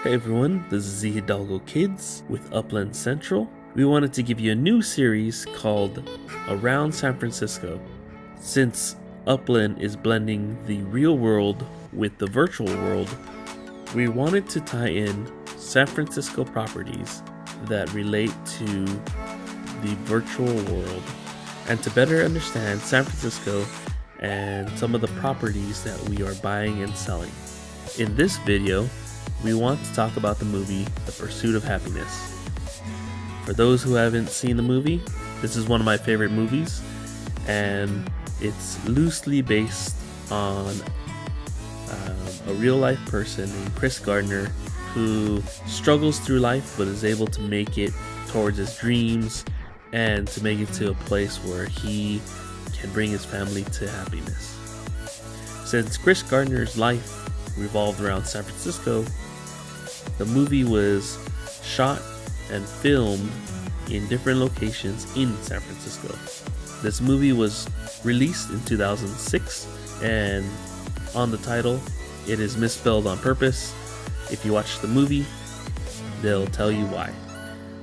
Hey everyone, this is the Hidalgo Kids with Upland Central. We wanted to give you a new series called Around San Francisco. Since Upland is blending the real world with the virtual world, we wanted to tie in San Francisco properties that relate to the virtual world and to better understand San Francisco and some of the properties that we are buying and selling. In this video, we want to talk about the movie The Pursuit of Happyness. For those who haven't seen the movie, this is one of my favorite movies, and it's loosely based on a real life person named Chris Gardner who struggles through life but is able to make it towards his dreams and to make it to a place where he can bring his family to happiness. Since Chris Gardner's life revolved around San Francisco, the movie was shot and filmed in different locations in San Francisco. This movie was released in 2006, and on the title, it is misspelled on purpose. If you watch the movie, they'll tell you why.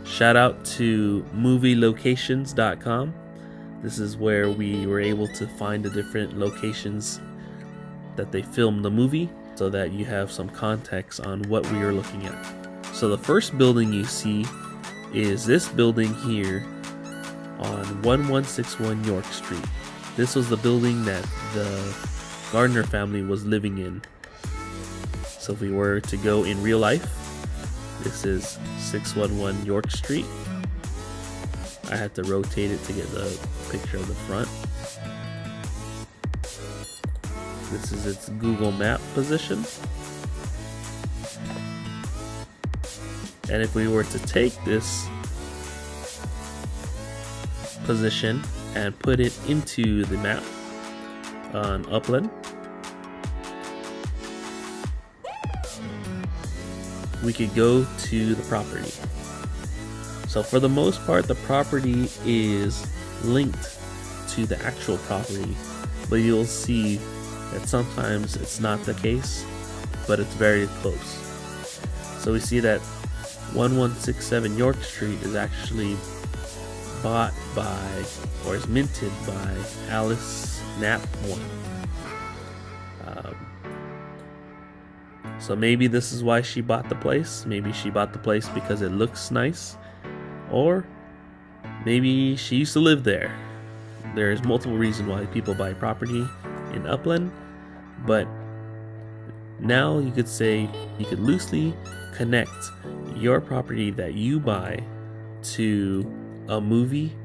Shout out to movielocations.com. This is where we were able to find the different locations that they filmed the movie, so that you have some context on what we are looking at. So the first building you see is this building here on 1161 York Street. This was the building that the Gardner family was living in. So if we were to go in real life, this is 611 York Street. I had to rotate it to get the picture of the front. This is its Google Map position. And if we were to take this position and put it into the map on Upland, we could go to the property. So for the most part, the property is linked to the actual property, but you'll see that sometimes it's not the case, but it's very close. So we see that 1167 York Street is actually bought by, or is minted by, Ellis St. So maybe this is why she bought the place. Maybe she bought the place because it looks nice, or maybe she used to live there. There's multiple reasons why people buy property in Upland, but now you could say, you could loosely connect your property that you buy to a movie,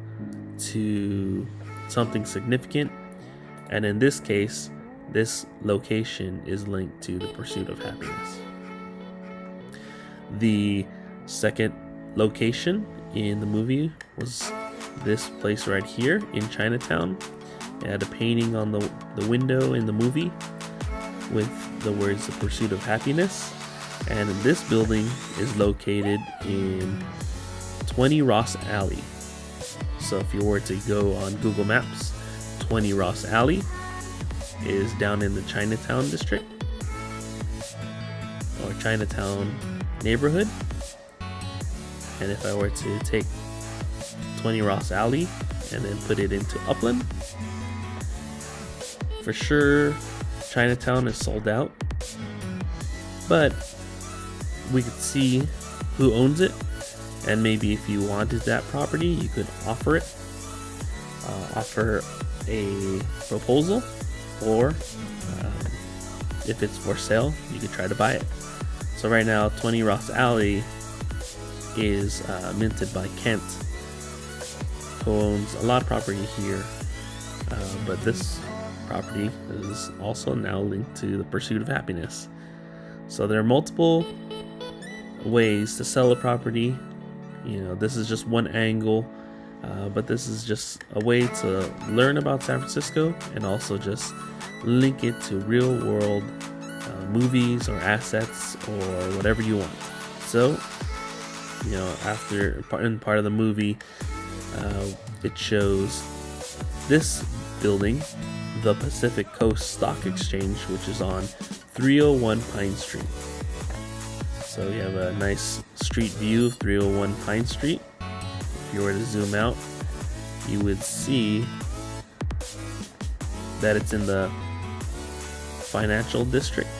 to something significant, and in this case, this location is linked to The Pursuit of Happyness. The second location in the movie was this place right here in Chinatown. It had a painting on the window in the movie with the words The Pursuit of Happyness. And this building is located in 20 Ross Alley. So if you were to go on Google Maps, 20 Ross Alley is down in the Chinatown district or Chinatown neighborhood. And if I were to take 20 Ross Alley and then put it into Upland, for sure Chinatown is sold out, but we could see who owns it, and maybe if you wanted that property, you could offer a proposal, or if it's for sale, you could try to buy it. So right now 20 Ross Alley is minted by Kent, who owns a lot of property here, but this property is also now linked to The Pursuit of Happyness. So there are multiple ways to sell a property. You know, this is just one angle, but this is just a way to learn about San Francisco and also just link it to real world movies or assets or whatever you want. So, you know, after part of the movie, it shows this building, the Pacific Coast Stock Exchange, which is on 301 Pine Street. So you have a nice street view of 301 Pine Street. If you were to zoom out, you would see that it's in the financial district.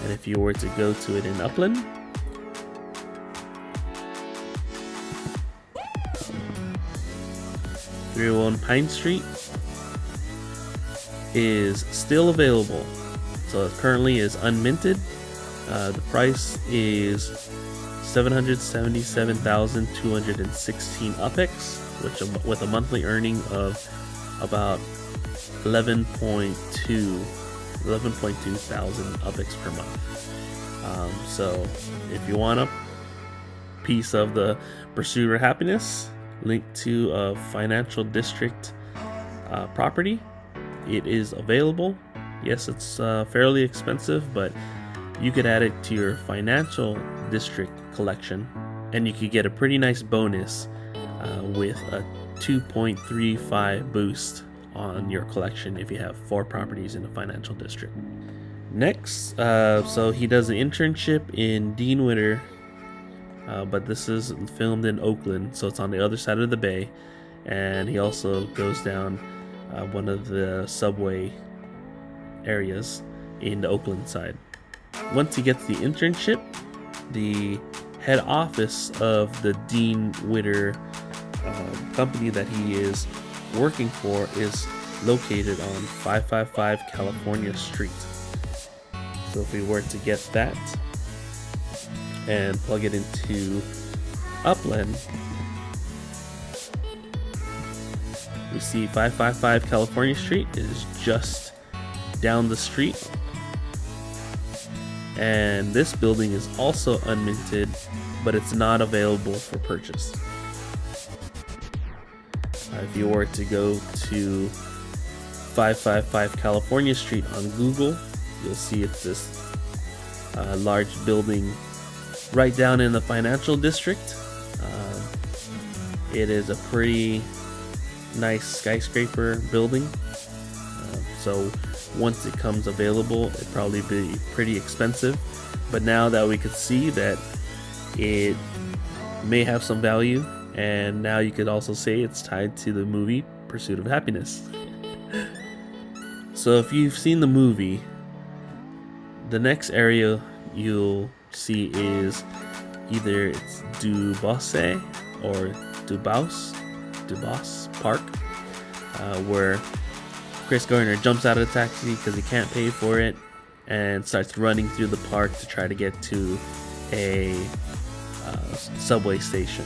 And if you were to go to it in Upland, (301 Pine Street) is still available. So it currently is unminted. The price is 777,216 UPEX, which with a monthly earning of about 11.2 thousand UPEX per month. So if you want a piece of the pursuit of happiness, linked to a financial district property, it is available. Yes, it's fairly expensive, but you could add it to your financial district collection, and you could get a pretty nice bonus with a 2.35 boost on your collection if you have 4 properties in a financial district. Next, so he does an internship in Dean Witter, but this is filmed in Oakland, so it's on the other side of the bay, and he also goes down one of the subway areas in the Oakland side. Once he gets the internship, the head office of the Dean Witter company that he is working for is located on 555 California Street. So if we were to get that and plug it into Upland, we see 555 California Street is just down the street, and this building is also unminted, but it's not available for purchase. If you were to go to 555 California Street on Google, you'll see it's this large building right down in the financial district. It is a pretty nice skyscraper building. So once it comes available, it'd probably be pretty expensive. But now that we could see that it may have some value, and now you could also say it's tied to the movie Pursuit of Happiness. So if you've seen the movie, the next area you'll see is either it's Duboce or Duboce Park, where Chris Gardner jumps out of the taxi because he can't pay for it and starts running through the park to try to get to a subway station.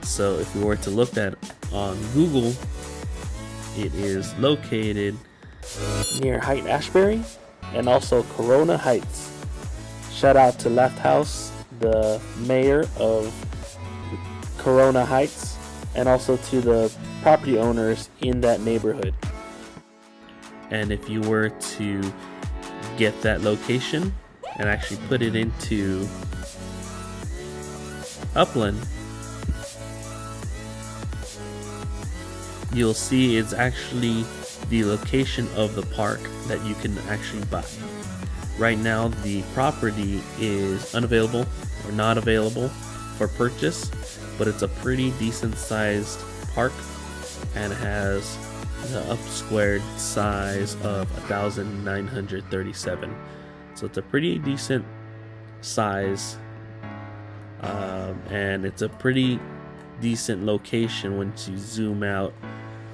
So if we were to look at on Google, it is located near Haight-Ashbury and also Corona Heights. Shout out to LeftHouse, the mayor of Corona Heights, and also to the property owners in that neighborhood. And if you were to get that location and actually put it into Upland, you'll see it's actually the location of the park that you can actually buy. Right now the property is unavailable or not available for purchase, but it's a pretty decent sized park and it has the up-squared size of 1,937. So it's a pretty decent size, and it's a pretty decent location. Once you zoom out,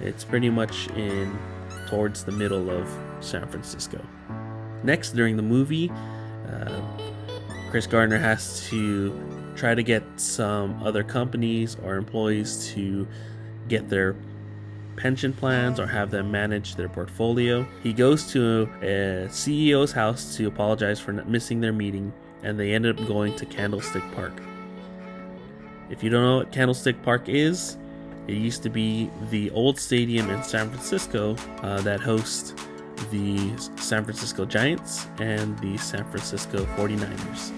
it's pretty much in towards the middle of San Francisco. Next, during the movie, Chris Gardner has to try to get some other companies or employees to get their pension plans or have them manage their portfolio. He goes to a CEO's house to apologize for missing their meeting, and they ended up going to Candlestick Park. If you don't know what Candlestick Park is, it used to be the old stadium in San Francisco that hosts the San Francisco Giants and the San Francisco 49ers.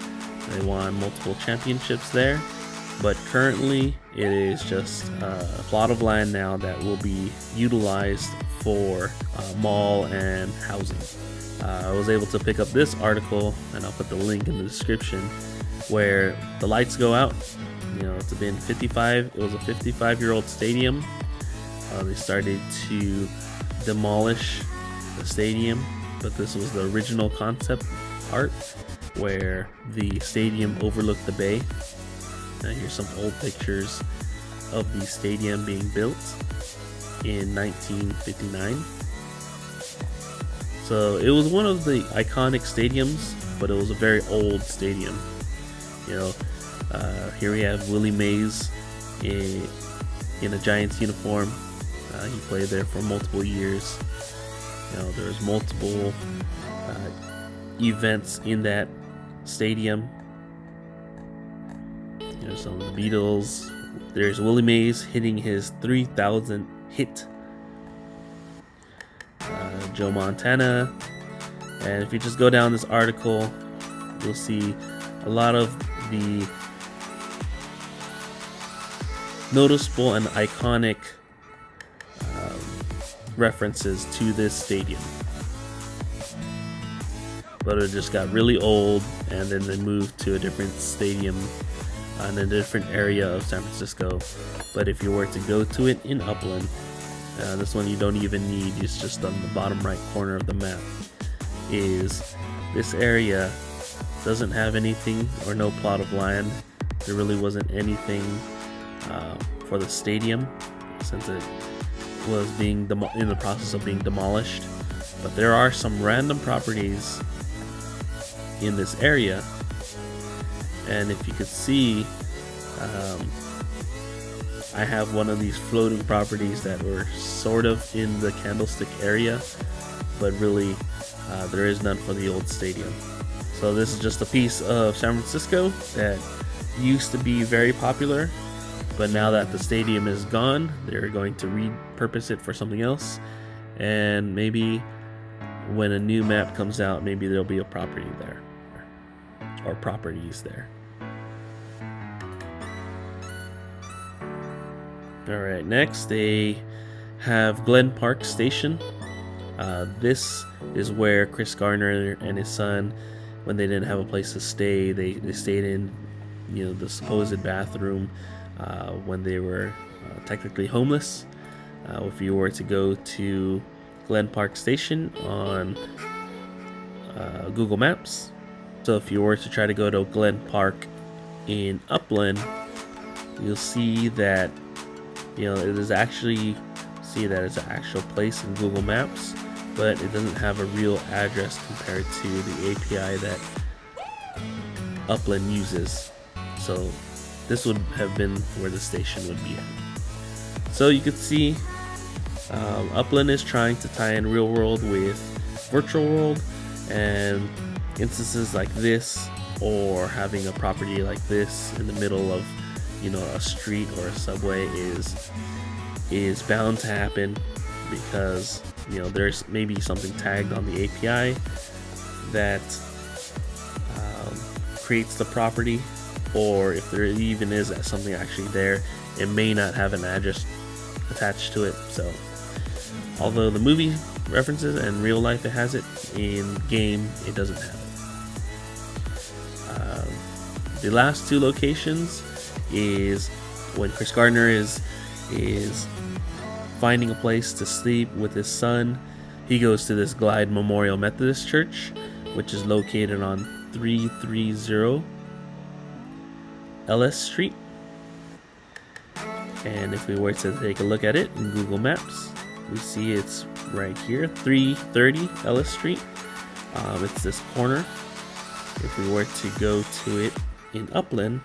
They won multiple championships there, but currently it is just a plot of land now that will be utilized for mall and housing. I was able to pick up this article, and I'll put the link in the description, where the lights go out. It's been 55. It was a 55-year-old stadium. They started to demolish the stadium, but this was the original concept art, where the stadium overlooked the bay. Now here's some old pictures of the stadium being built in 1959. So it was one of the iconic stadiums, but it was a very old stadium. Here we have Willie Mays in a Giants uniform. He played there for multiple years. There's multiple events in that stadium. Some of the Beatles. There's Willie Mays hitting his 3,000th hit. Joe Montana. And if you just go down this article, you'll see a lot of the noticeable and iconic references to this stadium. But it just got really old, and then they moved to a different stadium in a different area of San Francisco. But if you were to go to it in Upland, this one you don't even need, it's just on the bottom right corner of the map, is this area doesn't have anything or no plot of land. There really wasn't anything for the stadium, since it was being in the process of being demolished. But there are some random properties in this area, and if you could see, I have one of these floating properties that were sort of in the Candlestick area, but really there is none for the old stadium. So this is just a piece of San Francisco that used to be very popular, but now that the stadium is gone, they're going to repurpose it for something else. And maybe when a new map comes out, maybe there'll be a property there, or properties there. Alright, next they have Glen Park Station. This is where Chris Gardner and his son, when they didn't have a place to stay, they stayed in the supposed bathroom when they were technically homeless. If you were to go to Glen Park Station on Google Maps, so if you were to try to go to Glen Park in Upland, you'll see that it's an actual place in Google Maps, but it doesn't have a real address compared to the API that Upland uses. So this would have been where the station would be at. So you could see Upland is trying to tie in real world with virtual world, and instances like this, or having a property like this in the middle of a street or a subway is bound to happen, because there's maybe something tagged on the API that creates the property, or if there even is something actually there, it may not have an address attached to it. So although the movie references and real life it has it, in game it doesn't have it. The last two locations is when Chris Gardner is finding a place to sleep with his son. He goes to this Glide Memorial Methodist Church, which is located on 330 Ellis St. And if we were to take a look at it in Google Maps, we see it's right here, 330 Ellis St. It's this corner. If we were to go to it in Upland,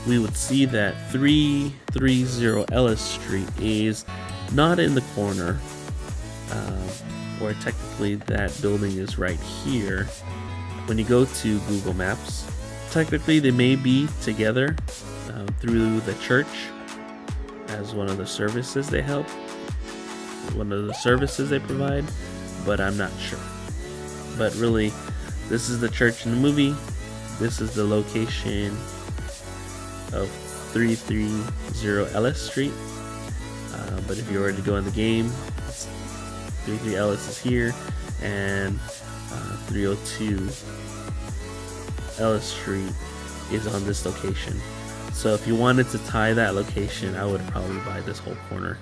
we would see that 330 Ellis St. is not in the corner, where technically that building is right here. When you go to Google Maps, technically they may be together through the church as one of the services they help, one of the services they provide, but I'm not sure. But really, this is the church in the movie. This is the location of 330 Ellis Street. But if you were to go in the game, 330 Ellis is here, and 302 Ellis Street is on this location. So if you wanted to tie that location, I would probably buy this whole corner.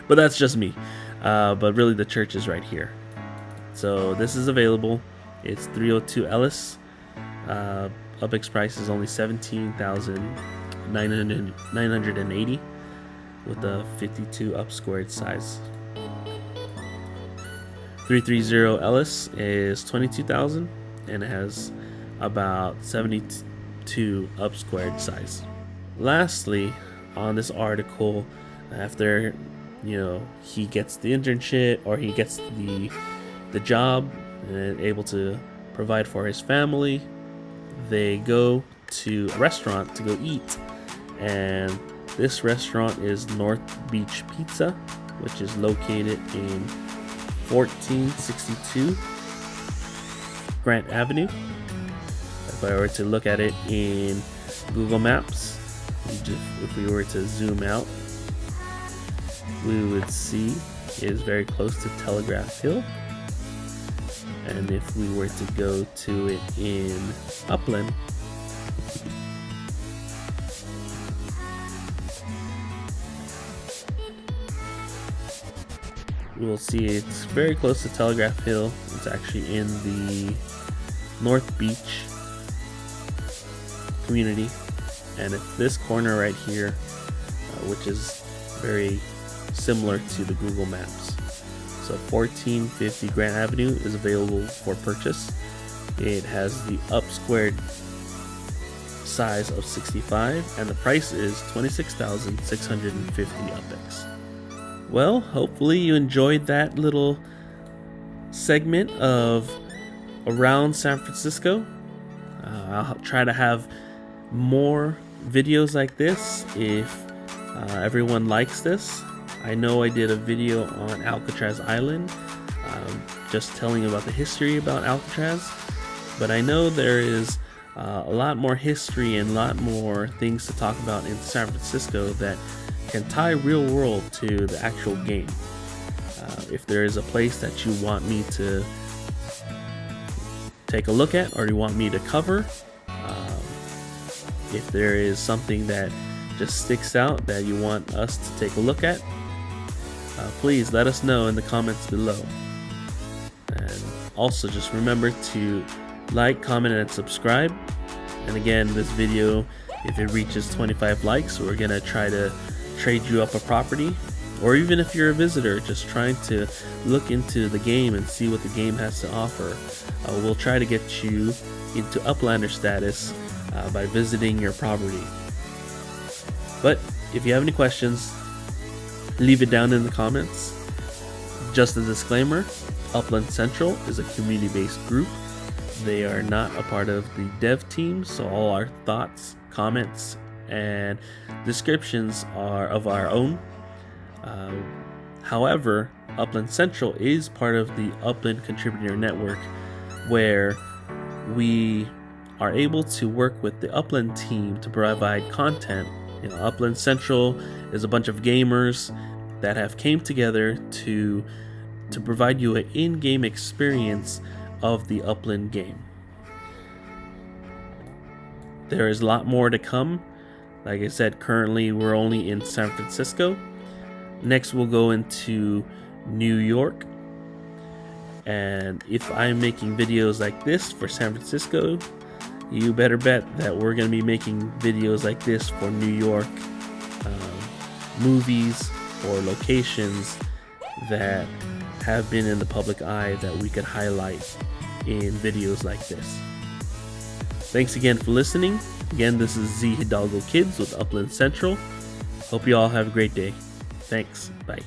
But that's just me. But really the church is right here. So this is available. It's 302 Ellis. UpX price is only $17,980 with a 52 up squared size. 330 Ellis is $22,000 and it has about 72 up squared size. Lastly, on this article, after he gets the internship or he gets the job and able to provide for his family, they go to a restaurant to go eat, and this restaurant is North Beach Pizza, which is located in 1462 Grant Avenue. If I were to look at it in Google Maps, if we were to zoom out, we would see it is very close to Telegraph Hill. And if we were to go to it in Upland, we will see it's very close to Telegraph Hill. It's actually in the North Beach community, and it's this corner right here, which is very similar to the Google Maps. So 1450 Grant Avenue is available for purchase. It has the up squared size of 65 and the price is $26,650 UpX. Well, hopefully you enjoyed that little segment of around San Francisco. I'll try to have more videos like this if everyone likes this. I know I did a video on Alcatraz Island, just telling about the history about Alcatraz, but I know there is a lot more history and a lot more things to talk about in San Francisco that can tie real world to the actual game. If there is a place that you want me to take a look at or you want me to cover, if there is something that just sticks out that you want us to take a look at, please let us know in the comments below. And also just remember to like, comment, and subscribe. And again, this video, if it reaches 25 likes, we're gonna try to trade you up a property, or even if you're a visitor just trying to look into the game and see what the game has to offer, we'll try to get you into Uplander status by visiting your property. But if you have any questions, leave it down in the comments. Just a disclaimer, Upland Central is a community-based group. They are not a part of the dev team, so all our thoughts, comments, and descriptions are of our own. However, Upland Central is part of the Upland Contributor Network, where we are able to work with the Upland team to provide content. Upland Central is a bunch of gamers that have came together to provide you an in-game experience of the Upland game. There is a lot more to come. Like I said, currently we're only in San Francisco. Next we'll go into New York. And if I'm making videos like this for San Francisco, you better bet that we're going to be making videos like this for New York, movies or locations that have been in the public eye that we could highlight in videos like this. Thanks again for listening. Again, this is Z Hidalgo Kids with Upland Central. Hope you all have a great day. Thanks. Bye.